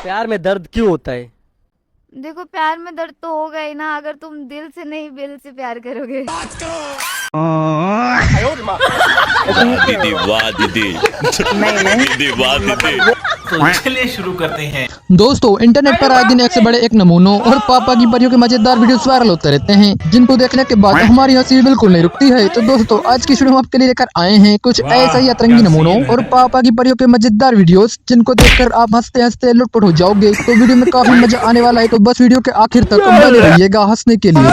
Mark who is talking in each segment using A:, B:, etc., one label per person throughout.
A: प्यार में दर्द क्यों होता है?
B: देखो प्यार में दर्द तो होगा ही ना, अगर तुम दिल से नहीं दिल से प्यार करोगे।
C: दीदी वाह दीदी, दीदी वाह दीदी।
D: तो चलिए शुरू करते हैं।
E: दोस्तों, इंटरनेट पर आए दिन एक से बड़े एक नमूनों और पापा की परियों के मजेदार वीडियोस वायरल होते रहते हैं, जिनको देखने के बाद हमारी हंसी बिल्कुल नहीं रुकती है। तो दोस्तों, आज की वीडियो में आपके लिए लेकर आए हैं कुछ ऐसा ही अतरंगी नमूनों और पापा की परियों के मजेदार वीडियोस, जिनको देखकर आप हंसते हंसते लुटपुट हो जाओगे। तो वीडियो में काफी मजा आने वाला है, तो बस वीडियो के आखिर तक बने रहिएगा हंसने के लिए।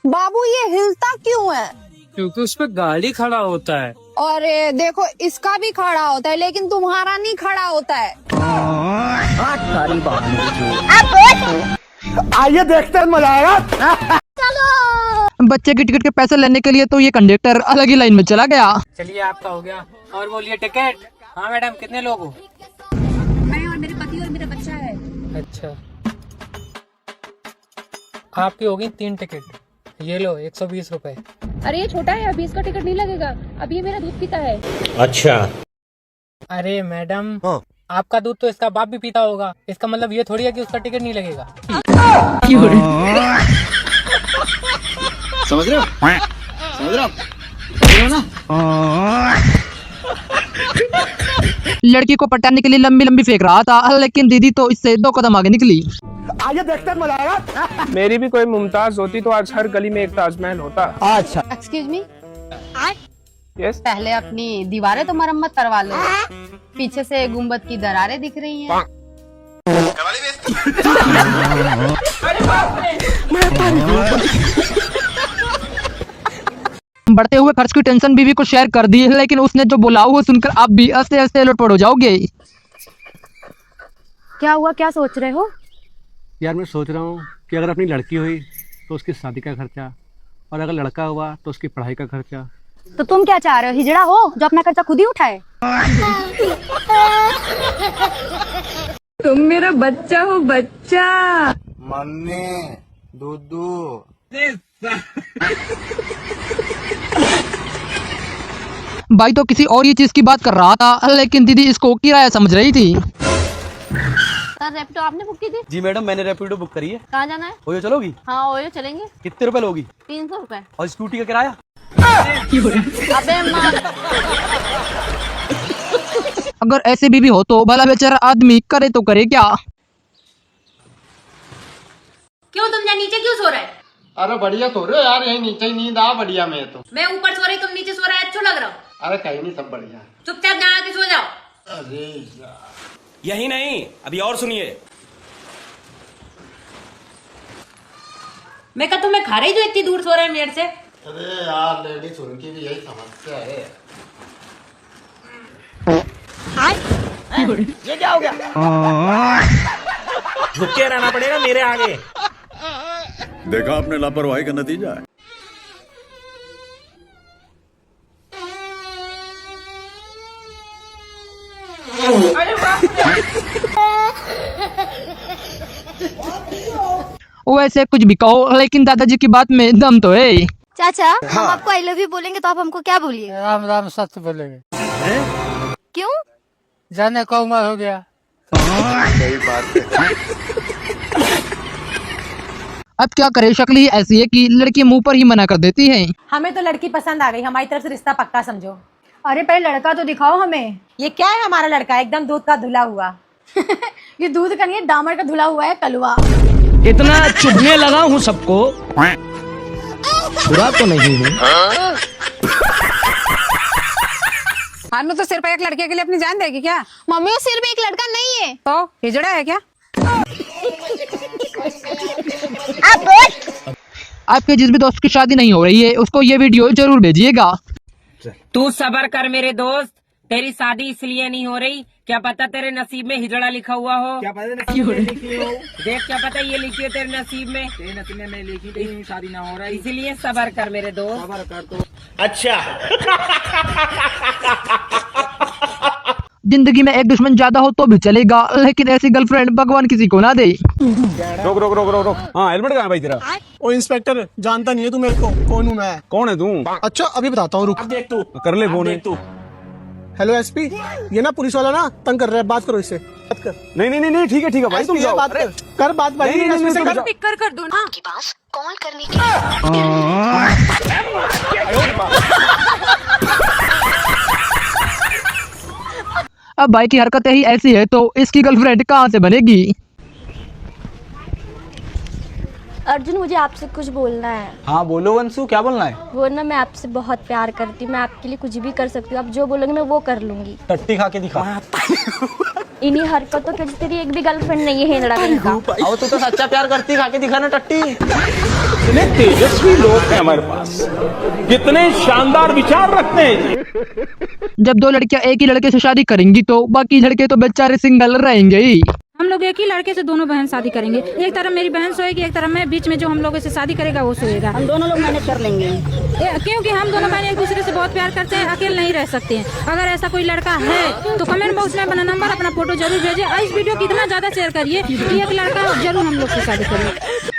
F: बाबू ये हिलता क्यों है?
G: क्योंकि उस पे गाड़ी खड़ा होता है।
F: और देखो इसका भी खड़ा होता है, लेकिन तुम्हारा नहीं खड़ा होता है।
A: आइए देखते हैं, मजा आएगा।
E: बच्चे की टिकट के पैसे लेने के लिए तो ये कंडक्टर अलग ही लाइन में चला गया।
G: चलिए आपका हो गया, और बोलिए टिकट। हाँ मैडम, कितने लोग हो?
F: मैं और मेरे पति और मेरा बच्चा है।
G: अच्छा, आपकी होगी 3 टिकट। ये लो 120 रुपए।
H: अरे ये छोटा है, अभी इसका टिकट नहीं लगेगा, अभी ये मेरा दूध पीता है।
D: अच्छा।
G: अरे मैडम, आपका दूध तो इसका बाप भी पीता होगा, इसका मतलब ये थोड़ी है कि उसका टिकट नहीं लगेगा।
D: समझ रहे हो? समझ रहे हो ना?
E: लड़की को पटाने के लिए लंबी लंबी फेंक रहा था, लेकिन दीदी तो इससे 2 कदम आगे निकली।
A: आइए देखते हैं, मजा आएगा।
I: मेरी भी कोई मुमताज होती तो आज हर गली में एक ताजमहल होता।
A: अच्छा,
F: एक्सक्यूज मी,
I: यस।
F: पहले अपनी दीवारें तो मरम्मत करवा लो, पीछे से गुम्बद की दरारें दिख रही हैं।
E: बढ़ते हुए खर्च की टेंशन बीवी को शेयर कर दी है, लेकिन उसने जो बोला वो सुनकर आप भी हंसते हंसते लुटपुट हो जाओगे।
H: क्या हुआ, क्या सोच रहे हो?
J: यार मैं सोच रहा हूँ कि अगर अपनी लड़की हुई तो उसकी शादी का खर्चा, और अगर लड़का हुआ तो उसकी पढ़ाई का खर्चा।
H: तो तुम क्या चाह रहे हो, हिजड़ा हो जो अपना खर्चा खुद ही उठाए?
F: तुम मेरा बच्चा हो, बच्चा।
D: मम्मी दूधू।
E: भाई तो किसी और ही चीज की बात कर रहा था, लेकिन दीदी इसको किराया समझ रही थी।
H: सर रैपिडो आपने बुक की थी?
A: जी मैडम, मैंने रैपिडो बुक करी है।
H: कहाँ जाना है?
A: ओयो चलोगी?
H: हाँ ओयो चलेंगे।
A: कितने रुपए लोगी?
H: 300 रुपए।
A: और स्कूटी का किराया?
H: अबे माँ।
E: अगर ऐसे बीवी हो तो भला बेचारा आदमी करे तो करे क्या।
H: क्यों तुम यहाँ नीचे क्यों सो रहे?
D: अरे बढ़िया सो रहे हो यार, यही नीचे ही नींद आ बढ़िया में तो।
H: मैं ऊपर सो रही, तुम नीचे सो रहे, अच्छा लग रहा हो।
D: अरे कहीं नहीं, सब बढ़िया।
H: चुपचाप यहाँ आके सो जाओ।
D: अरे
C: यही नहीं, अभी और सुनिए।
H: मैं कहा तुम्हें खा रही जो इतनी दूर सो रहे हैं मेरे से।
D: अरे यार, लेडीज उनकी भी यही समस्या है।
A: ये क्या हो गया?
C: झुके रहना पड़ेगा मेरे आगे।
K: देखा आपने लापरवाही का नतीजा है।
E: वैसे कुछ भी कहो, लेकिन दादाजी की बात में दम तो है।
B: चाचा, हम आपको आई लव यू बोलेंगे तो आप हमको क्या बोलिए?
G: राम राम सत्य बोलेंगे।
B: क्यों?
G: जाने का उम्र हो गया।
D: सही बात है।
E: अब क्या करे, शक्ल ही ऐसी है कि लड़की मुंह पर ही मना कर देती है।
H: हमें तो लड़की पसंद आ गई, हमारी तरफ से रिश्ता पक्का समझो।
F: अरे पहले लड़का तो दिखाओ हमें।
H: ये क्या है हमारा लड़का, एकदम दूध का धुला हुआ।
F: ये दूध का नहीं है, दामर का धुला हुआ है, कलवा।
A: इतना चुभने लगा हूँ सबको, बुरा तो नहीं हूँ।
F: हानू तो सिर्फ एक लड़के के लिए अपनी जान देगी क्या?
B: मम्मी वो सिर्फ एक लड़का नहीं है।
F: तो हिजड़ा है क्या?
E: आपके जिस भी दोस्त की शादी नहीं हो रही है, उसको ये वीडियो जरूर भेजिएगा।
G: तू सबर कर मेरे दोस्त, तेरी शादी इसलिए नहीं हो रही, क्या पता तेरे नसीब में हिजड़ा लिखा हुआ हो। क्या पता नसीब में लिखी हो। देख, क्या पता ये लिखी हो तेरे नसीब में। तेरे नसीब में लिखी तेरी शादी ना हो रही, इसीलिए सबर कर मेरे दोस्त। सबर कर तो।
C: अच्छा।
E: जिंदगी में एक दुश्मन ज्यादा हो तो भी चलेगा, लेकिन ऐसी गर्लफ्रेंड भगवान किसी को ना दे।
J: रोक रोक रोक रोक रोक। हाँ, हेलमेट कहाँ है भाई तेरा?
I: ओ इंस्पेक्टर, जानता नहीं है तू मेरे को? कौन हूँ मैं?
J: कौन है तू?
I: अच्छा अभी बताता हूँ, रुक।
C: देख तू,
J: कर ले फोन।
I: हेलो एसपी, ये ना पुलिस वाला ना तंग कर रहा है, बात करो इससे।
A: कर। नहीं नहीं नहीं ठीक है भाई, तुम जाओ। अरे कर बात भाई, नहीं
H: पिक कर दो ना आपके पास कॉल करने के
E: अब भाई की हरकतें ही ऐसी है तो इसकी गर्लफ्रेंड कहाँ से बनेगी।
B: अर्जुन, मुझे आपसे कुछ बोलना है।
A: हाँ बोलो वंशु, क्या बोलना है?
B: वो ना, मैं आपसे बहुत प्यार करती हूँ, मैं आपके लिए कुछ भी कर सकती हूँ, आप जो बोलोगे मैं वो कर लूंगी।
A: टट्टी खा के दिखा।
B: इन्हीं हरकतों के वजह तेरी एक भी गर्लफ्रेंड नहीं है हेंदड़ा कहीं का।
A: अब तू तो सच्चा प्यार करती, खा के दिखा ना टट्टी। कितने तेजस्वी लोग हैं हमारे पास, कितने शानदार विचार रखते हैं।
E: जब दो लड़कियां एक ही लड़के से शादी करेंगी तो बाकी लड़के तो बेचारे सिंगल रहेंगे ही।
H: हम लोग एक ही लड़के से दोनों बहन शादी करेंगे, एक तरफ मेरी बहन सोएगी, एक तरफ मैं, बीच में जो हम लोगों से शादी करेगा वो सोएगा। हम दोनों लोग मैनेज कर लेंगे, क्योंकि हम दोनों बहन एक दूसरे से बहुत प्यार करते हैं, अकेले नहीं रह सकते हैं। अगर ऐसा कोई लड़का है तो कमेंट बॉक्स में अपना नंबर, अपना फोटो जरूर भेजिए और इस वीडियो को इतना ज्यादा शेयर करिए कि एक लड़का जरूर हम लोग से शादी करे।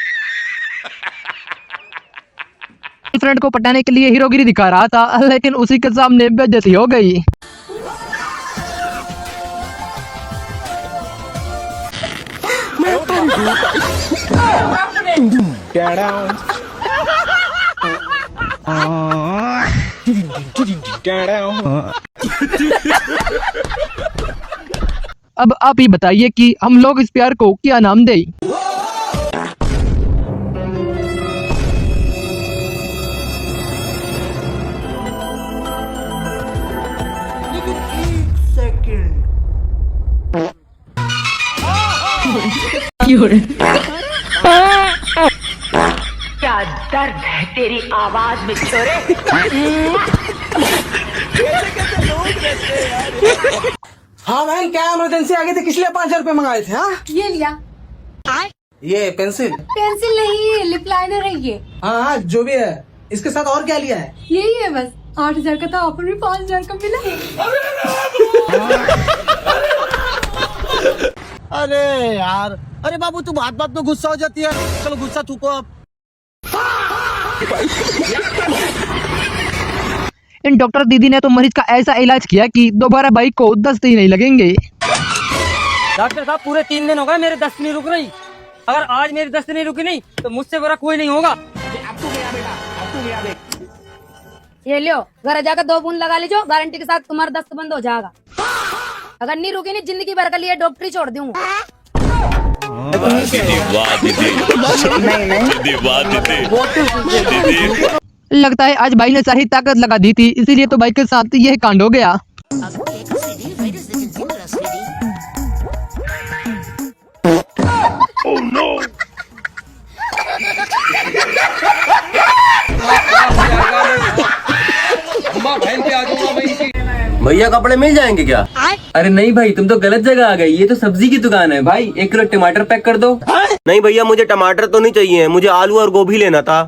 E: फ्रेंड को पटाने के लिए हीरोगिरी दिखा रहा था, लेकिन उसी के सामने बेइज्जती हो गई। अब आप ही बताइए कि हम लोग इस प्यार को क्या नाम दें।
G: क्या दर्द है तेरी आवाज में छोरे।
A: हाँ बहन, क्या इमरजेंसी आ गई थी, किस लिए 5000 रुपए मंगाए थे? हाँ
H: ये लिया।
A: ये पेंसिल
H: नहीं, लिप लाइनर है ये।
A: हाँ जो भी है, इसके साथ और क्या लिया है?
H: यही है बस। 8000 का था, ऑफर में 5000 का मिला।
A: अरे यार, अरे बाबू तू बात बात में गुस्सा हो जाती है, चलो गुस्सा थूको अब।
E: इन डॉक्टर दीदी ने तो मरीज का ऐसा इलाज किया कि दोबारा बाइक को दस्त ही नहीं लगेंगे।
G: डॉक्टर साहब पूरे 3 दिन हो गए मेरे दस्त नहीं रुक रही, अगर आज मेरी दस्त नहीं रुकी नहीं तो मुझसे बुरा कोई नहीं होगा।
H: ये लियो, घर जाकर 2 बूंद लगा लीजिए, गारंटी के साथ तुम्हारा दस्त बंद हो जाएगा। अगर नहीं रुकी नहीं जिंदगी भर के लिए डॉक्टरी छोड़ दूंगा।
E: लगता है आज भाई ने सारी ताकत लगा दी थी, इसीलिए तो भाई के साथ यह कांड हो गया।
C: भैया कपड़े मिल जाएंगे क्या?
G: अरे नहीं भाई, तुम तो गलत जगह आ गई, ये तो सब्जी की दुकान है भाई। 1 किलो टमाटर पैक कर दो।
C: नहीं भैया, मुझे टमाटर तो नहीं चाहिए, मुझे आलू और गोभी लेना था।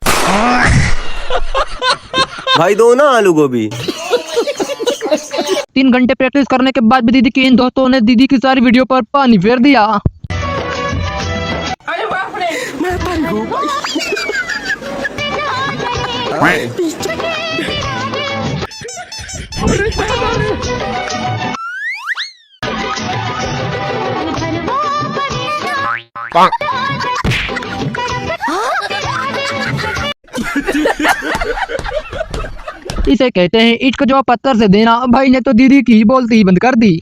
C: भाई दो ना आलू गोभी।
E: 3 घंटे प्रैक्टिस करने के बाद भी दीदी के इन दोस्तों ने दीदी की सारी वीडियो पर पानी फेर दिया।
G: अरे बाप रे,
E: इसे कहते हैं ईंट को जवाब पत्थर से देना। भाई ने तो दीदी की बोलती ही बंद कर दी।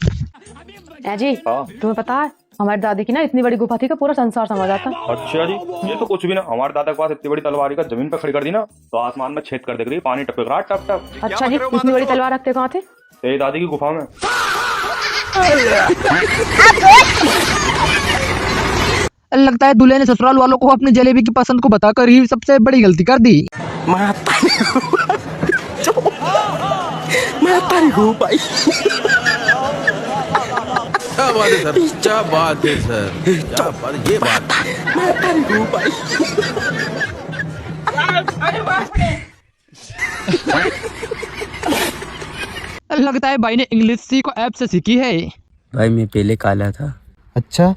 F: जी तुम्हें पता है हमारी दादी की ना इतनी बड़ी गुफा थी कि पूरा संसार समझ आता।
I: अच्छा जी, ये तो कुछ भी ना। हमारे दादा के पास इतनी बड़ी तलवार का जमीन पे खड़ी कर दी ना तो आसमान में छेद कर देगी, पानी टपक रहा टप टप।
F: अच्छा जी, इतनी बड़ी तलवार रखते कहाँ थे?
I: तेरी दादी की गुफा में।
E: लगता है दूल्हे ने ससुराल वालों को अपनी जलेबी की पसंद को बताकर ही सबसे बड़ी गलती कर दी।
K: क्या बात है सर, क्या बात है सर, क्या बात, ये बात।
E: लगता है भाई ने इंग्लिश सी को ऐप से सीखी है।
G: भाई मैं पहले काला था,
A: अच्छा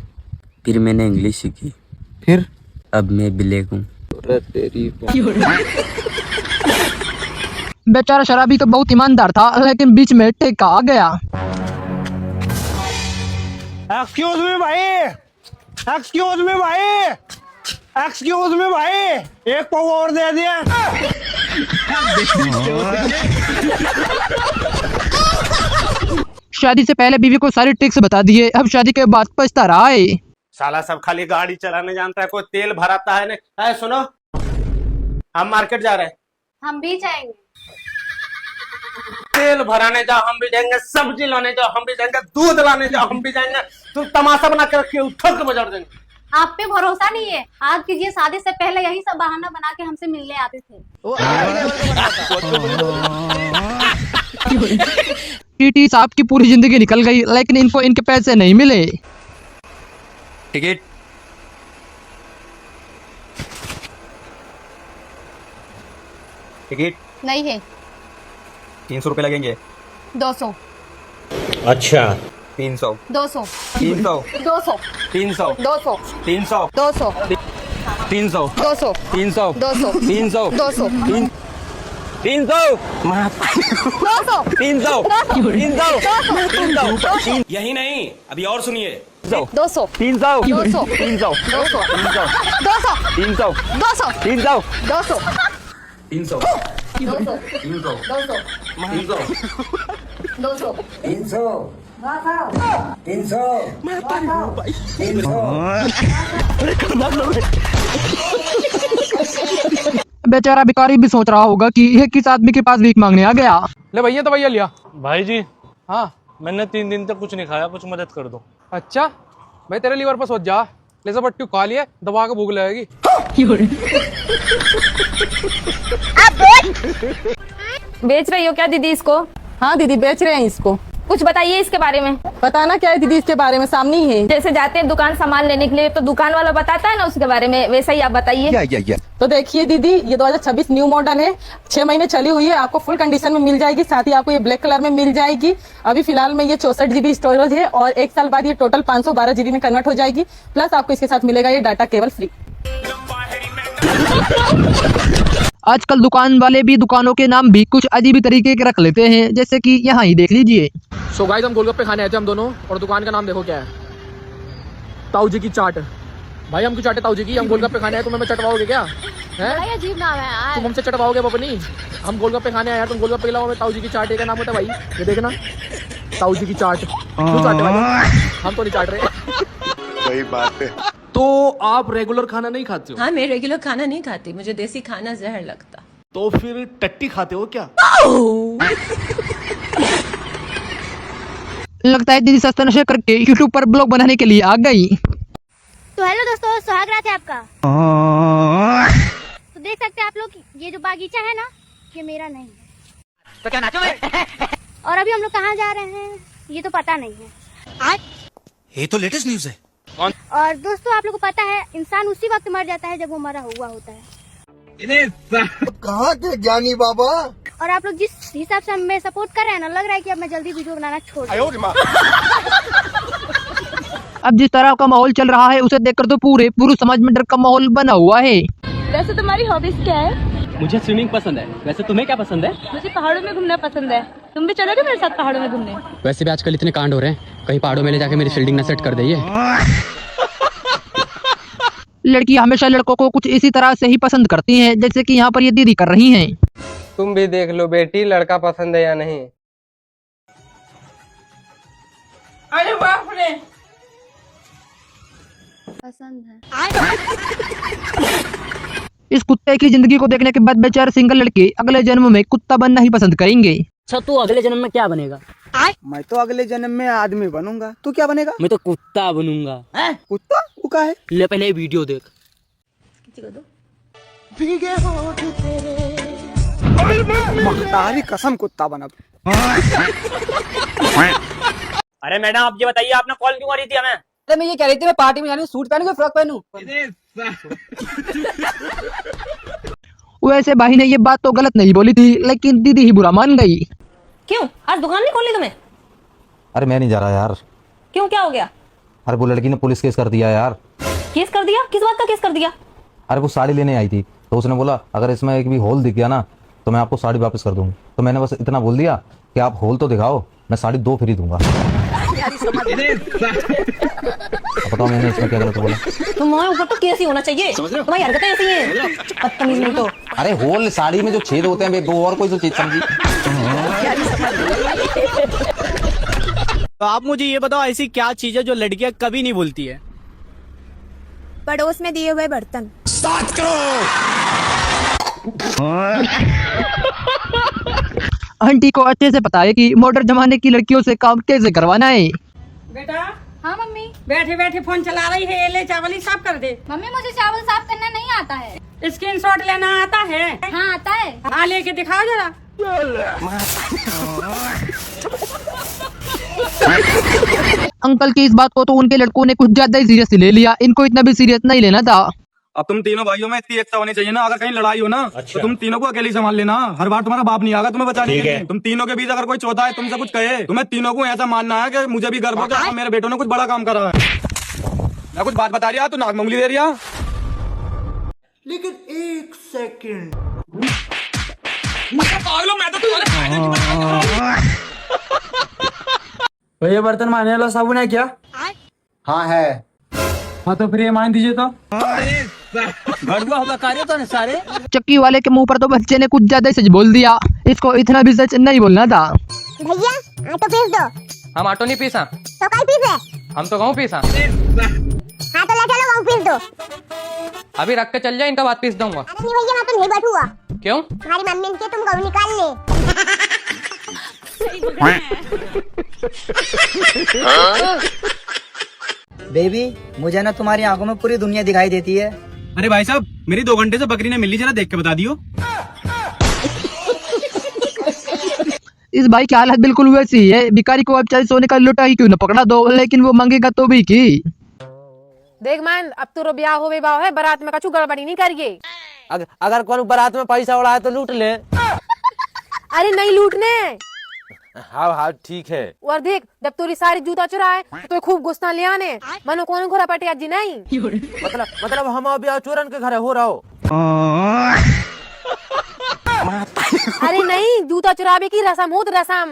G: फिर मैंने इंग्लिश सीखी,
A: फिर
G: अब मैं ब्लैक हूँ।
E: बेचारा शराबी तो बहुत ईमानदार था, लेकिन बीच में टेका आ गया।
A: एक्सक्यूज मी भाई, एक्सक्यूज मी भाई, एक्सक्यूज मी भाई, एक पाव और दे दिया।
E: शादी से पहले बीवी को सारी ट्रिक्स बता दिए, अब शादी के बाद पछता रहा है।
A: साला सब खाली गाड़ी चलाने जानता है, कोई तेल भराता है नहीं। है सुनो, हम मार्केट जा रहे हैं।
F: हम भी जाएंगे।
A: तेल भराने जाओ हम भी जाएंगे, सब्जी लाने जाओ हम भी जाएंगे, दूध लाने जाओ हम भी जाएंगे। तुम तमाशा बना के रखिए, उठो के बजा देंगे।
F: आप पे भरोसा नहीं है। आप कीजिए, शादी से पहले यही सब बहाना बना के हमसे मिलने आते थे।
E: टीटी साहब की पूरी जिंदगी निकल गई, लेकिन इनको इनके पैसे नहीं मिले।
C: टिकट टिकट
F: नहीं है।
C: 300 रुपए लगेंगे।
F: 200
A: अच्छा
C: 300
F: 200
C: 300
F: 200
C: 300
F: 200
C: 300
F: 200
C: 300
F: 200
C: 300
F: 200
C: 300
F: 200
C: 300
K: यही नहीं, अभी और सुनिए।
F: 200
C: 300
F: 200
C: 300
F: 200
C: 300
F: 200
C: 300
F: 200
C: 300
F: 200
E: बेचारा भिखारी भी सोच रहा होगा कि यह किस आदमी के पास भीख मांगने आ गया।
J: ले भैया तो भैया लिया।
I: भाई जी
J: हाँ
I: मैंने 3 दिन तक कुछ नहीं खाया, कुछ मदद कर दो।
J: अच्छा भाई, तेरे लीवर पर सोच जा, ले सब पट्टी खा लिए, दबा के भूख लगेगी।
H: बेच रही हो क्या दीदी इसको?
F: हाँ दीदी, बेच रहे हैं इसको।
H: कुछ बताइए इसके बारे में।
F: बताना क्या है दीदी इसके बारे में, सामने ही है।
H: जैसे जाते हैं दुकान सामान लेने के लिए तो दुकान वाला बताता है ना उसके बारे में, वैसा ही आप बताइए।
F: तो देखिए दीदी, ये 2026 न्यू मॉडल है, 6 महीने चली हुई है, आपको फुल कंडीशन में मिल जाएगी। साथ ही आपको ये ब्लैक कलर में मिल जाएगी। अभी फिलहाल में ये 64 GB स्टोरेज है और 1 साल बाद ये टोटल 512 GB में कन्वर्ट हो जाएगी। प्लस आपको इसके साथ मिलेगा ये डाटा केबल फ्री।
E: आजकल दुकान वाले भी दुकानों के नाम भी कुछ अजीब तरीके के रख लेते हैं, जैसे कि यहाँ ही देख लीजिए।
J: सो गाइस, हम गोलगप्पे खाने आए थे हम दोनों, और दुकान का नाम देखो क्या है, ताऊ जी की चाट। भाई हम क्यों चाटे ताऊ जी की, हम गोलगप्पे खाने आए, तुम हमें चटवाओगे क्या? है
F: अजीब नाम है यार।
J: तुम हमसे चटवाओगे अपनी? हम गोलगप्पे खाने आए यार, तुम गोलगप्पे खिलाओ हमें। ताऊ जी की चाट का नाम होता है भाई, ये देखना, ताऊ जी की चाट। क्यों चाटे भाई? हम तो नहीं चाट रहे।
K: सही बात है।
J: तो आप रेगुलर खाना नहीं खाते हो?
H: हाँ, मैं रेगुलर खाना नहीं खाती, मुझे देसी खाना जहर लगता।
J: तो फिर टट्टी खाते हो क्या?
E: लगता है दीदी सस्ता नशा करके यूट्यूब पर ब्लॉग बनाने के लिए आ गई।
B: तो हेलो दोस्तों, सुहाग रात है आपका। तो देख सकते हैं आप लोग, ये जो बागीचा है ना, ये मेरा नहीं है। तो क्या नाचो और अभी हम लोग कहाँ जा रहे हैं ये तो पता नहीं है।
K: ये तो लेटेस्ट न्यूज है।
B: और दोस्तों, आप लोग को पता है इंसान उसी वक्त मर जाता है जब वो मरा हुआ होता है।
K: कहाँ के ज्ञानी बाबा।
B: और आप लोग जिस हिसाब से हमें सपोर्ट कर रहे हैं ना, लग रहा है कि अब मैं जल्दी वीडियो बनाना छोड़ दूं।
E: अब जिस तरह का माहौल चल रहा है उसे देखकर तो पूरे समाज में डर का माहौल बना हुआ है।
H: वैसे तुम्हारी हॉबीज क्या है?
G: मुझे स्विमिंग पसंद है, वैसे तुम्हें क्या पसंद है?
H: मुझे पहाड़ों में घूमना पसंद है। तुम भी चलोगे मेरे साथ पहाड़ों में घूमने?
G: वैसे भी आजकल इतने कांड हो रहे हैं, कहीं पहाड़ों में ले जाके मेरी फील्डिंग ना सेट कर दे।
E: लड़की हमेशा लड़कों को कुछ इसी तरह से ही पसंद करती हैं, जैसे कि यहाँ पर ये दीदी कर रही हैं।
D: तुम भी देख लो बेटी, लड़का पसंद है या नहीं।
H: अरे बाप रे,
B: पसंद है।
E: इस कुत्ते की जिंदगी को देखने के बाद बेचारे सिंगल लड़के अगले जन्म में कुत्ता बनना ही पसंद करेंगे।
G: अच्छा, तू अगले जन्म में क्या बनेगा?
D: मैं तो अगले जन्म में आदमी बनूंगा। तू क्या बनेगा?
G: मैं तो कुत्ता बनूंगा।
D: कुत्ता? वो का है?
G: ले पहले ये वीडियो देख।
D: तारी कसम कुत्ता बना।
G: अरे मैडम, आप ये बताइए आपने कॉल क्यों करी थी हमें?
F: अरे मैं ये कह रही थी, मैं पार्टी में जानी, सूट पहनूं या फ्रॉक पहनूं?
E: वैसे भाई ने ये बात तो गलत नहीं बोली थी, लेकिन दीदी ही बुरा मान गई।
H: क्यों आज दुकान नहीं खोली तुम्हें?
C: अरे मैं नहीं जा रहा यार।
H: क्यों, क्या हो गया?
C: अरे वो लड़की ने पुलिस केस कर दिया यार।
H: केस कर दिया? किस बात का केस कर दिया?
C: अरे वो साड़ी लेने आई थी, तो उसने बोला अगर इसमें एक भी होल दिख गया ना तो मैं आपको साड़ी वापस कर दूंगा। तो मैंने बस इतना बोल दिया कि आप होल तो दिखाओ, मैं साड़ी 2 फ्री दूंगा। बताओ मैंने इसमें क्या गलत बोला?
F: तुम्हारे ऊपर तो केस ही होना चाहिए, तुम्हारी हरकतें ऐसी हैं, बदतमीज नहीं तो।
C: अरे होल साड़ी में जो छेद होते हैं वो और कोई तो चीज समझी।
L: तो आप मुझे ये बताओ, ऐसी क्या चीज है जो लड़कियां कभी नहीं भूलती है?
B: पड़ोस में दिए हुए बर्तन।
E: आंटी को अच्छे से पता है कि मॉडर्न जमाने की लड़कियों से काम कैसे करवाना है।
F: बेटा,
B: हाँ मम्मी।
F: बैठे बैठे फोन चला रही है, ले चावल ही साफ कर दे।
B: मम्मी मुझे चावल साफ करना नहीं आता है।
F: स्क्रीनशॉट लेना आता है?
B: हाँ आता है।
F: हाँ लेके दिखाओ जरा।
E: अंकल की इस बात को तो उनके लड़कों ने कुछ ज्यादा ही सीरियसली ले लिया, इनको इतना भी सीरियस नहीं लेना था।
I: अब तुम तीनों भाइयों में इतनी एकता होनी चाहिए ना, अगर कहीं लड़ाई हो ना तो तुम तीनों को अकेले ही संभाल लेना। हर बार तुम्हारा बाप नहीं आएगा तुम्हें बचाने के लिए। तुम तीनों के बीच अगर कोई चौथा है तुमसे कुछ कहे, तुम्हें तीनों को ऐसा मानना है कि मुझे भी गर्व हो कि मेरे बेटों ने कुछ बड़ा काम करा है। मैं कुछ बात बता रही तू नाक में उंगली दे रही है।
D: लेकिन एक सेकंड,
L: तो ये बर्तन मारने वाला साबुन है क्या?
D: हाँ है।
L: हाँ तो फिर ये मान दीजिए तो।
G: भड़ुआ होगा कार्य तो सारे।
E: चक्की वाले के मुंह पर तो बच्चे ने कुछ ज्यादा ही सच बोल दिया, इसको इतना भी सच नहीं बोलना था।
B: भैया ऑटो पीस दो।
G: हम ऑटो नहीं पीसा,
B: तो कहीं पीस है?
G: हम तो गाँव पीसा।
B: हाँ तो ले चलो गाँव पीस दो।
G: अभी रख के चल जाए, इनका बात पीस दूंगा।
B: अरे नहीं भैया मैं तो नहीं बैठूंगा।
G: क्यों?
B: तुम्हारी मम्मी ने तुम गाँव निकाल ले।
L: बेबी, मुझे ना तुम्हारी आंखों में पूरी दुनिया दिखाई देती है।
J: अरे भाई साहब, मेरी 2 घंटे से बकरी ने मिली, जरा देख के बता दियो।
E: इस भाई की हालत बिल्कुल वैसी है, भिखारी को अब चाहे सोने का लोटा ही क्यों न पकड़ा दो, लेकिन वो मांगेगा तो भी की।
F: देख मान, अब तो ब्याह हो बाव है, बारात में कछु गड़बड़ी नहीं करिए।
L: अगर कोई बारात में पैसा उड़ा है तो लूट ले।
F: अरे नहीं लूटने।
L: हाँ हाँ ठीक है।
F: और देख, जब तोरी सारी जूता चुराए तो खूब गुस्सा ले आने, मनो कौन घोड़ा पटिया जी नहीं।
L: मतलब हम अभी चोरन के घर हो रहा हो।
F: अरे नहीं, जूता चुरावे की रसम हो रसम।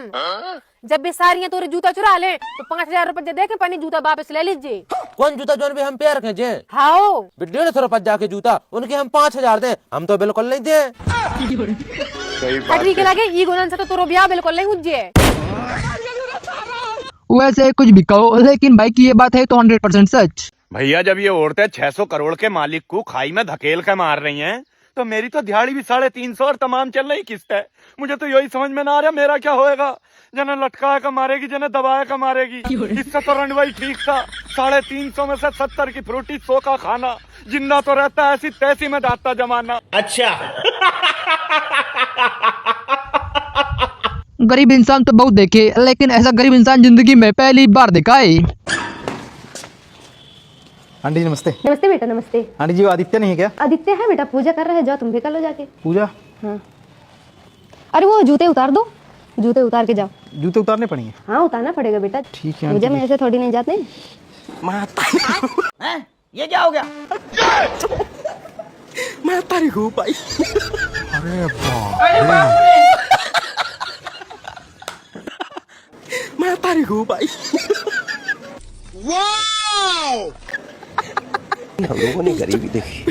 F: जब भी सारियां तोरे जूता चुरा ले तो 5000 रुपए दे के पानी जूता वापस ले लीजिए।
L: कौन जूता जो भी हम पैर रखे जे?
F: हाँ
L: 150 रुपए जाके जूता, उनके हम 5000 दे, हम तो बिल्कुल नहीं दे।
F: पटरी के लगे ई गुणन से तो तोरो ब्याह बिल्कुल नहीं हुज्जे।
E: वैसे कुछ भी कहो, लेकिन भाई की ये बात है तो 100% सच।
A: भैया जब ये औरतें 600 करोड़ के मालिक को खाई में धकेल कर मार रही हैं, तो मेरी तो दिहाड़ी भी 350 और तमाम चल रही किस्त है। मुझे तो यही समझ में ना आ रहा मेरा क्या होएगा। जने लटकाया का मारेगी, जने दबाया का मारेगी। इससे तो रणवाई ठीक था, 350 में से 70 की फ्रूटी, 100 का खाना। जिंदा तो रहता है ऐसी तैसी में दाता जमाना। अच्छा
E: गरीब इंसान तो बहुत देखे, लेकिन ऐसा गरीब इंसान जिंदगी में पहली बार देखा है।
C: आंटी जी नमस्ते।
B: नमस्ते बेटा नमस्ते।
C: आंटी जी वो आदित्य नहीं है क्या?
B: आदित्य है बेटा, पूजा कर रहा है, जाओ तुम भी कर लो जाके
C: पूजा?
B: हाँ। अरे वो जूते उतार दो, जूते उतार के जाओ।
C: जूते उतारने पड़ेंगे?
B: हाँ उतारना पड़ेगा बेटा।
C: ठीक है
B: मुझे में ऐसे थोड़ी नहीं जाते।
G: ये क्या हो गया?
C: मैं तारी हो पाई। अरे बाप मैं तारी हो पाई। हम लोगों ने गरीबी देखी।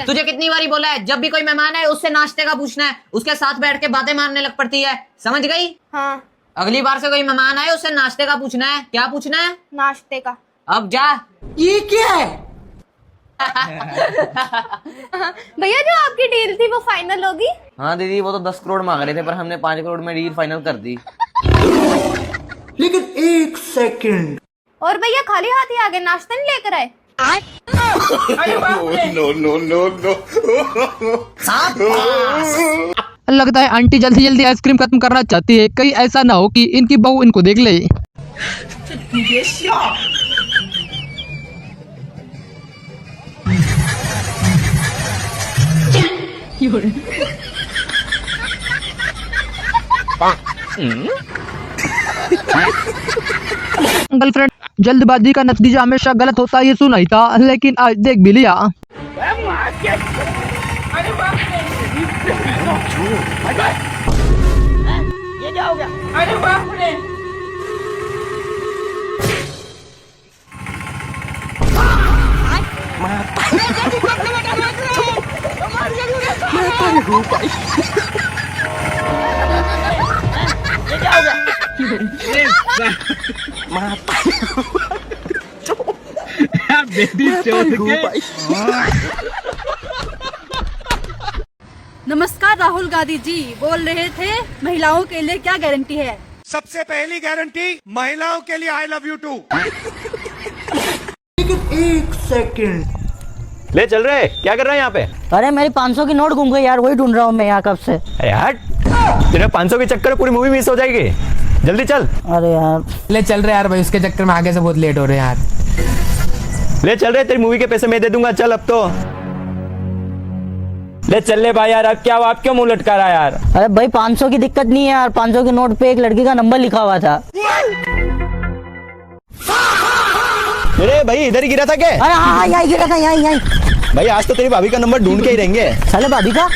G: तुझे कितनी बारी बोला है, जब भी कोई मेहमान है उससे नाश्ते का पूछना है, उसके साथ बैठ के बातें मारने लग पड़ती है, समझ गई?
B: हाँ
G: अगली बार से कोई मेहमान आए उससे नाश्ते का पूछना है। क्या पूछना है?
B: नाश्ते का।
G: अब जा।
F: ये क्या है?
B: भैया जो आपकी डील थी वो फाइनल होगी?
G: हाँ दीदी, वो तो 10 करोड़ मांग रहे थे, पर हमने 5 करोड़ में डील फाइनल कर दी।
D: लेकिन एक सेकंड।
B: और भैया खाली हाथ ही आगे, नाश्ता नहीं लेकर आए?
D: नो।
E: लगता है आंटी जल्दी जल्दी आइसक्रीम खत्म करना चाहती है, कहीं ऐसा ना हो कि इनकी बहू इनको देख ले। गर्लफ्रेंड, जल्दबाजी का नतीजा हमेशा गलत होता है, ये सुना ही था, लेकिन आज देख भी लिया।
G: ये क्या अरे बाप रे।
H: नमस्कार राहुल गांधी जी बोल रहे थे महिलाओं के लिए क्या गारंटी है?
A: सबसे पहली गारंटी महिलाओं के लिए आई लव यू टू।
L: ले चल रहे, क्या कर रहे हैं यहाँ पे?
G: अरे मेरी 500 की नोट घूम गई यार, वही ढूंढ रहा हूँ मैं यहाँ कब से।
L: अरे हट, तेरे 500 के चक्कर में पूरी मूवी मिस हो जाएगी। जल्दी चल।
G: अरे यार
J: ले चल रहे यार भाई, उसके चक्कर में आगे से बहुत लेट हो रहे हैं यार।
L: ले चल रहे, तेरी मूवी के पैसे मैं दे दूंगा, चल अब तो। ले चल ले भाई यार, अब क्या आप क्यों मुंह लटका रहा है यार?
G: अरे भाई 500 की दिक्कत नहीं है यार, 500 के नोट पे एक लड़की का नंबर लिखा हुआ था।
L: अरे भाई इधर ही गिरा था क्या?
G: अरे हाँ यही गिरा था, यही।
L: भाई आज तो तेरी भाभी का नंबर ढूंढ के ही रहेंगे।
G: साले भाभी का?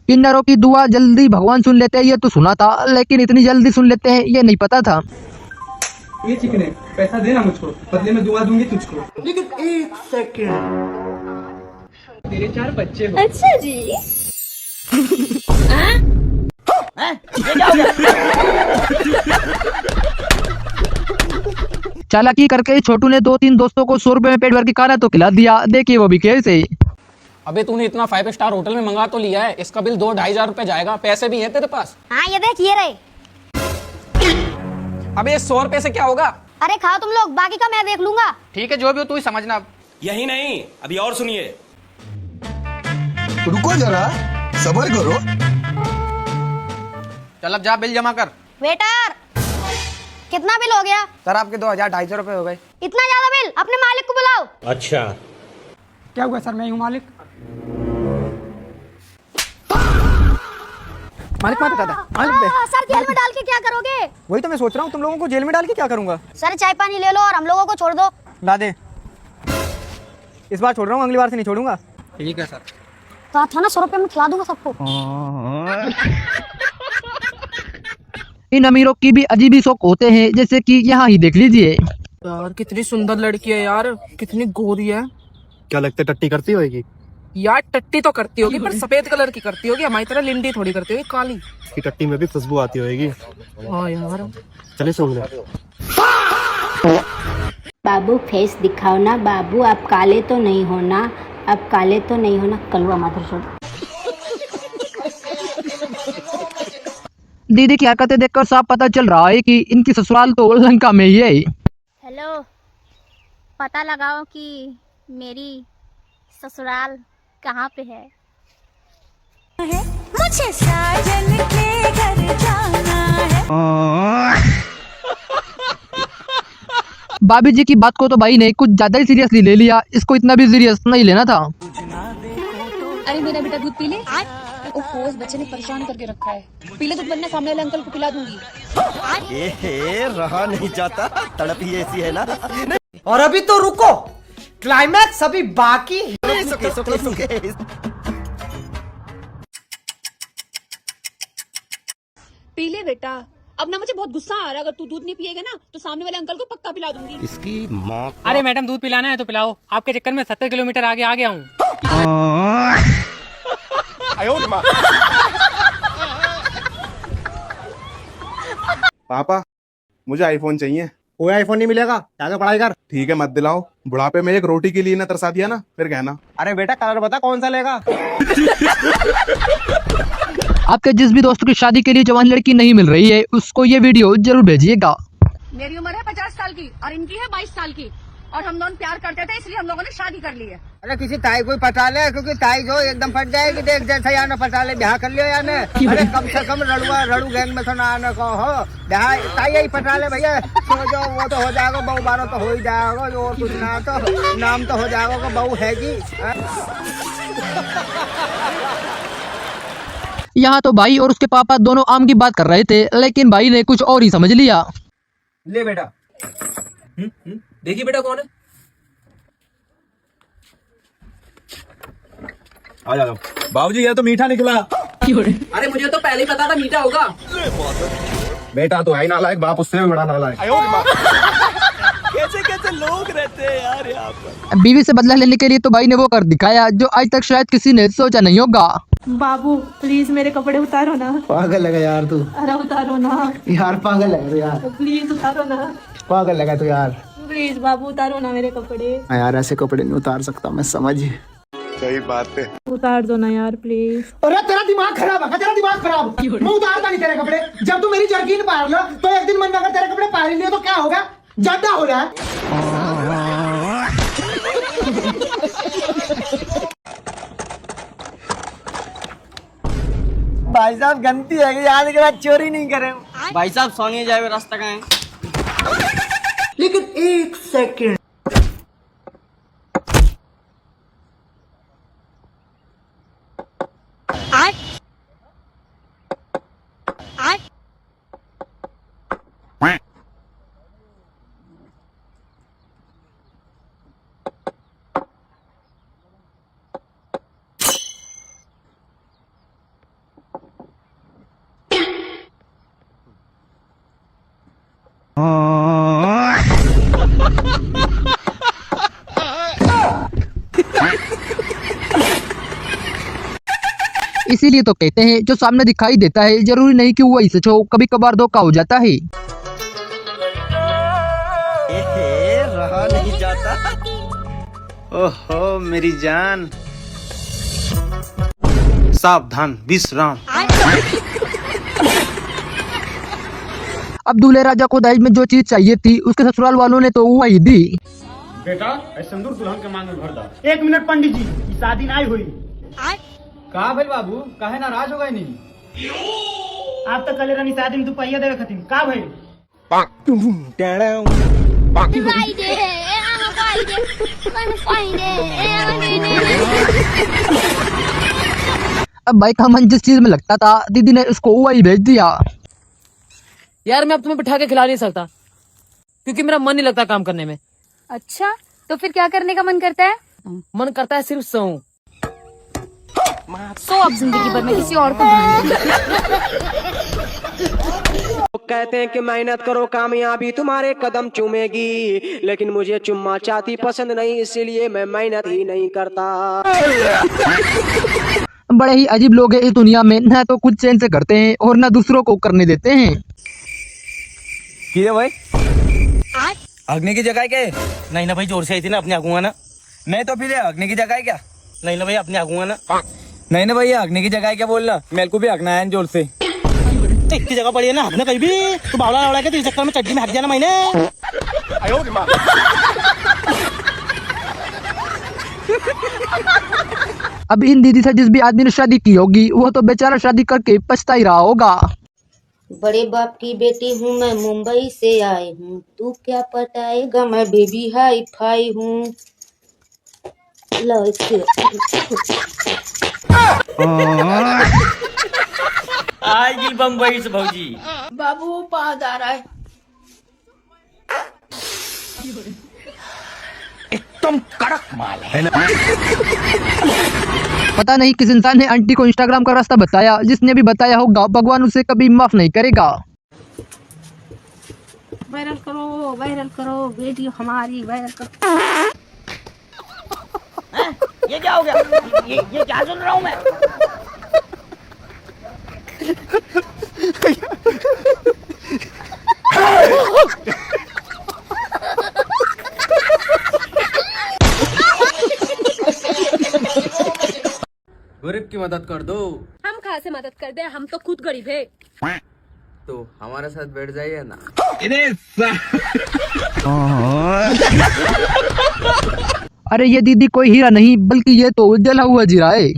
E: किन्नरों की दुआ जल्दी भगवान सुन लेते हैं ये तो सुना था, लेकिन इतनी जल्दी सुन लेते हैं ये नहीं पता था।
I: ये चिकने पैसा देना मुझको, बदले में दुआ दूंगी तुझको। लेकिन 1 सेकंड, तेरे 4 बच्चे हो।
B: अच्छा जी।
E: चालाकी करके छोटू ने 2-3 दोस्तों को 100 रुपए में पेट भर के खाना तो खिला दिया, देखिए वो भी कैसे।
J: अबे तूने इतना 5 स्टार होटल में मंगा तो लिया है, इसका बिल 2-2.5 हजार रुपए जाएगा। पैसे भी है तेरे पास?
B: हाँ ये देख ये रहे।
J: अबे 100 रुपए से क्या होगा?
B: अरे खाओ तुम लोग, बाकी का मैं देख लूंगा।
J: ठीक है जो भी हो तू ही समझना। अब
L: यही नहीं, अभी और सुनिए।
K: रुको जरा, सब्र करो।
J: चल अब जा बिल जमा कर।
B: वेटर कितना बिल हो गया?
J: सर आपके 2,250 रुपए हो गए।
B: इतना ज्यादा बिल? अपने मालिक को बुलाओ।
L: अच्छा
J: क्या हुआ सर, मैं हूँ मालिक। मालिक मत बता, मालिक दे।
B: सर जेल में डाल के क्या करोगे?
J: वही तो मैं सोच रहा हूँ, तुम लोगों को जेल में डाल के क्या करूंगा?
B: सर चाय पानी ले लो और हम लोगों को छोड़ दो।
J: ला दे। इस बार छोड़ रहा हूँ, अगली बार से नहीं छोड़ूंगा। ठीक है सर।
B: कहा था ना 100 रुपए में खिला दूंगा सबको।
E: इन अमीरों की भी अजीब ही शौक होते हैं, जैसे कि यहाँ ही देख लीजिए।
J: यार कितनी सुंदर लड़की है यार, कितनी गोरी है।
I: क्या लगता है टट्टी करती होगी?
J: यार टट्टी तो करती होगी पर सफेद कलर की करती होगी, हमारी तरह लिंडी थोड़ी करती होगी, काली।
I: इसकी टट्टी में भी खुशबू आती होगी।
J: हाँ यार।
I: चले सो गए।
B: बाबू फेस दिखाओ ना बाबू, आप काले तो नहीं होना, अब काले तो नहीं होना। कलवा माधुर छोड़।
E: दीदी की हरकतें देखकर साफ पता चल रहा है कि इनकी ससुराल तो लंका में ही है।
B: हेलो, पता लगाओ कि मेरी ससुराल कहाँ पे है। मुझे साजन के घर जाना है।
E: भाभी जी की बात को तो भाई ने कुछ ज्यादा ही सीरियसली ले लिया, इसको इतना भी सीरियस नहीं लेना था।
H: अरे मेरा बेटा दूध पी ले। ओहो इस बच्चे ने परेशान करके रखा है। पी ले दूध, वरना सामने वाले अंकल को पिला दूंगी।
L: रहा नहीं जाता, तड़प ही ऐसी है ना।
G: और अभी तो रुको, क्लाइमैक्स अभी बाकी।
H: पी ले बेटा, अब ना मुझे बहुत गुस्सा आ रहा है, अगर तू दूध नहीं पिएगा ना तो सामने वाले अंकल को पक्का पिला दूंगी।
L: इसकी माँ।
G: अरे मैडम दूध पिलाना है तो पिलाओ, आपके चक्कर में 70 किलोमीटर आगे आ गया हूँ।
I: पापा मुझे आईफोन चाहिए।
G: कोई आईफोन नहीं मिलेगा, जाके पढ़ाई कर।
I: ठीक है मत दिलाओ, बुढ़ापे में एक रोटी के लिए ना तरसा दिया ना, फिर कहना।
G: अरे बेटा कलर बता कौन सा लेगा।
E: आपके जिस भी दोस्त की शादी के लिए जवान लड़की नहीं मिल रही है, उसको ये वीडियो जरूर भेजिएगा।
H: मेरी उम्र है 50 साल की और इनकी है 22 साल की, और हम दोनों प्यार करते थे इसलिए हम लोगों ने शादी कर ली है।
G: अरे किसी ताई को पटा ले, क्योंकि ताई जो एकदम फट जाएगी, देख जैसा या न पटा ले, ब्याह कर लियो या न। अरे कम से कम रड़ू गैंग में तो ना आने को हो, ब्याह ताई यही पटा ले भैया। तो जो वो तो हो जाएगा, बहू बारो तो हो ही जाएगा, जो कुछ ना तो नाम तो हो जाएगा बहू हैगी।
E: यहाँ तो भाई और उसके पापा दोनों आम की बात कर रहे थे, लेकिन भाई ने कुछ और ही समझ लिया।
J: ले बेटा। देखिए बेटा कौन है।
I: आ जाओ बाबूजी, ये तो मीठा निकला।
L: अरे मुझे तो पहले ही पता था मीठा होगा।
I: बेटा तो है नालायक, बाप उससे भी बड़ा नालायक।
L: कैसे कैसे लोग रहते हैं यार यहाँ पर।
E: बीवी से बदला लेने के लिए तो भाई ने वो कर दिखाया जो आज तक शायद किसी ने सोचा नहीं होगा।
F: बाबू प्लीज मेरे कपड़े उतारो ना।
D: पागल लगा यार तू,
F: अरे उतारो ना
D: यार पागल लगा तू यार,
F: प्लीज उतारो ना।
D: पागल लगा तू यार।
F: प्लीज बाबू उतारो ना मेरे कपड़े।
D: यार ऐसे कपड़े नहीं उतार सकता मैं, समझ।
A: सही बात है।
F: उतार दो ना यार प्लीज।
D: अरे तेरा दिमाग खराब है, तेरा दिमाग खराब। मैं उतारता नहीं तेरे कपड़े। जब तू मेरी जर्किन पार लो तो एक दिन मन में अगर तेरे कपड़े पार ही लिए तो क्या होगा, ज्यादा हो रहा है।
L: भाई साहब गलती है कि आज के बाद चोरी नहीं करें। भाई साहब सोनिया जाए रास्ता कहाँ है?
D: लेकिन एक सेकंड,
E: इसीलिए तो कहते हैं जो सामने दिखाई देता है जरूरी नहीं कि वही सच हो, कभी कभार धोखा हो जाता है।
L: रहा नहीं जाता।
K: ओहो मेरी जान, सावधान विश्राम।
E: अब दूल्हे राजा को दहेज में जो चीज चाहिए थी उसके ससुराल वालों ने तो वही दी।
I: बेटा सिंदूर दुल्हन के मांग में भर दा। 1 मिनट पंडित जी, शादी नहीं हुई।
L: कहा भाई बाबू काहे नाराज हो गए नहीं?
I: आप तो कल रानी शादी में तू पहिया देवे खतीन का भाई?
E: अब भाई का मन जिस चीज में लगता था दीदी ने उसको वही भेज दिया।
F: यार मैं अब तुम्हें बिठा के खिला नहीं सकता क्योंकि मेरा मन नहीं लगता काम करने में।
B: अच्छा तो फिर क्या करने का मन करता है?
F: मन करता है सिर्फ सोऊं।
B: सो अब जिंदगी भर में किसी और को ध्यान दे।
L: कहते हैं कि मेहनत करो कामयाबी तुम्हारे कदम चूमेगी, लेकिन मुझे चुम्मा चाहती पसंद नहीं, इसीलिए मैं मेहनत ही नहीं करता।
E: बड़े ही अजीब लोग हैं इस दुनिया में, न तो कुछ चैन से करते हैं और न दूसरों को करने देते हैं।
L: भाई अग्नि की जगह क्या? नहीं ना भाई जोर से आई थी ना, अपने आगूंगा ना। नहीं तो फिर अग्नि की जगह क्या? नहीं ना भाई अपने आगूंगा ना। नहीं ना भैया अग्नि की जगह क्या बोलना, मेरे को भी हकना है जोर से। इतनी जगह पड़ी है ना हकने कहीं भी, तो बावला लड़ा के तेरे चक्कर में चड्डी में हक जाना मैंने।
E: अब इन दीदी से जिस भी आदमी ने शादी की होगी वो तो बेचारा शादी करके पछता ही रहा होगा।
M: बड़े बाप की बेटी हूँ मैं, मुंबई से आई हूँ, तू क्या पटाएगा, मैं बेबी हाई फाई हूँ।
L: आएगी बम्बई से भौजी।
M: बाबू पाद आ रहा है।
L: एकदम कड़क माल है।
E: पता नहीं किस इंसान ने आंटी को इंस्टाग्राम का रास्ता बताया, जिसने भी बताया होगा भगवान उसे कभी माफ नहीं करेगा।
B: वायरल करो वीडियो हमारी वायरल करो।
L: ये क्या हो गया? ये क्या सुन रहा हूँ मैं?
K: गरीब की मदद कर दो।
F: हम कहाँ से मदद कर दे, हम तो खुद गरीब है।
K: तो हमारे साथ बैठ जाइए ना।
E: अरे ये दीदी कोई हीरा नहीं बल्कि ये तो जला हुआ जीरा है।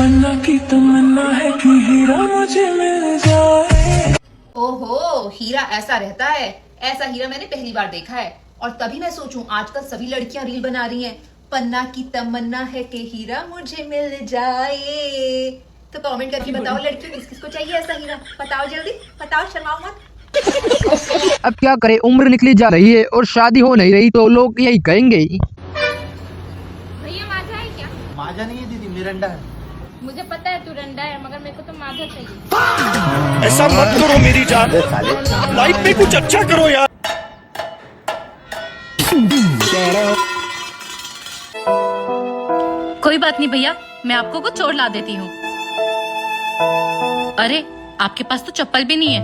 N: अल्लाह की तमन्ना है कि हीरा मुझे मिल जाए।
O: ओहो हीरा ऐसा रहता है? ऐसा हीरा मैंने पहली बार देखा है। और तभी मैं सोचूं आजकल सभी लड़कियां रील बना रही हैं, पन्ना की तमन्ना है कि हीरा मुझे मिल जाए। तो कमेंट करके बताओ लड़कियों किस किस को चाहिए ऐसा हीरा, बताओ जल्दी बताओ, शर्माओ मत।
E: अब क्या करे, उम्र निकली जा रही है और शादी हो नहीं रही तो लोग यही कहेंगे।
B: भैया माजा है क्या?
D: माजा नहीं है दीदी, मिरंडा है।
H: मुझे पता है तू रंडा है, मगर मेरे को तो माधा चाहिए।
A: ऐसा मत करो मेरी जान, लाइफ में कुछ अच्छा करो यार।
H: कोई बात नहीं भैया, मैं आपको कुछ और ला देती हूँ। अरे आपके पास तो चप्पल भी नहीं है।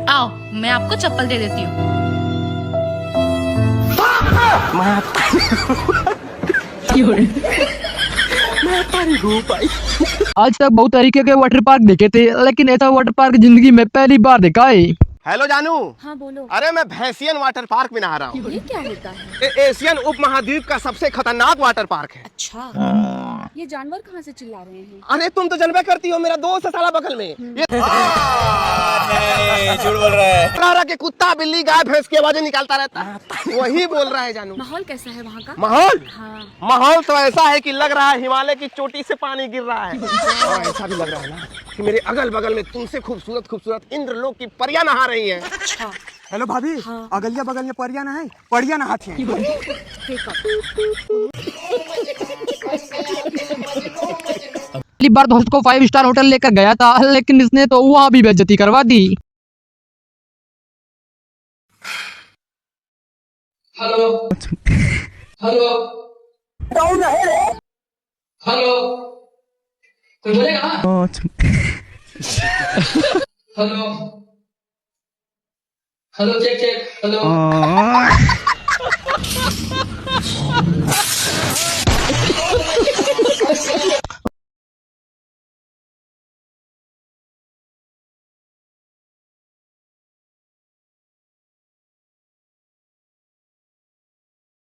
H: आओ मैं आपको चप्पल दे देती हूँ।
E: आज तक बहुत तरीके के वाटर पार्क देखे थे, लेकिन ऐसा वाटर पार्क जिंदगी में पहली बार देखा है।
L: हेलो जानू।
H: हाँ बोलो।
L: अरे मैं भैंसियन वाटर पार्क में नहा रहा हूँ।
H: ये क्या होता है?
L: एशियन उपमहाद्वीप का सबसे खतरनाक वाटर पार्क है।
H: अच्छा, ये जानवर कहाँ से चिल्ला रहे हैं?
L: अरे तुम तो जानबे करती हो, मेरा दोस्त है साला बगल में। ये झूठ बोल रहा है। रहा के कुत्ता बिल्ली गाय भैंस की आवाजें निकालता रहता है, वही बोल रहा है जानू।
H: माहौल कैसा है वहाँ का?
L: माहौल?
H: हाँ।
L: माहौल तो ऐसा है कि लग रहा है हिमालय की चोटी से पानी गिर रहा है। और ऐसा भी लग रहा है ना कि मेरे अगल बगल में तुमसे खूबसूरत खूबसूरत इंद्रलोक की परियां नहा रही हैं।
H: अच्छा।
L: हेलो भाभी। हाँ। अगलिया बगल में परियां नहाए, परियां नहाती हैं।
E: पहली बार दोस्त को 5 स्टार होटल लेकर गया था, लेकिन इसने तो वहाँ भी बेइज्जती करवा दी।
J: हेलो हेलो हेलो, कोई बोलेगा? Hello hello, check check, hello.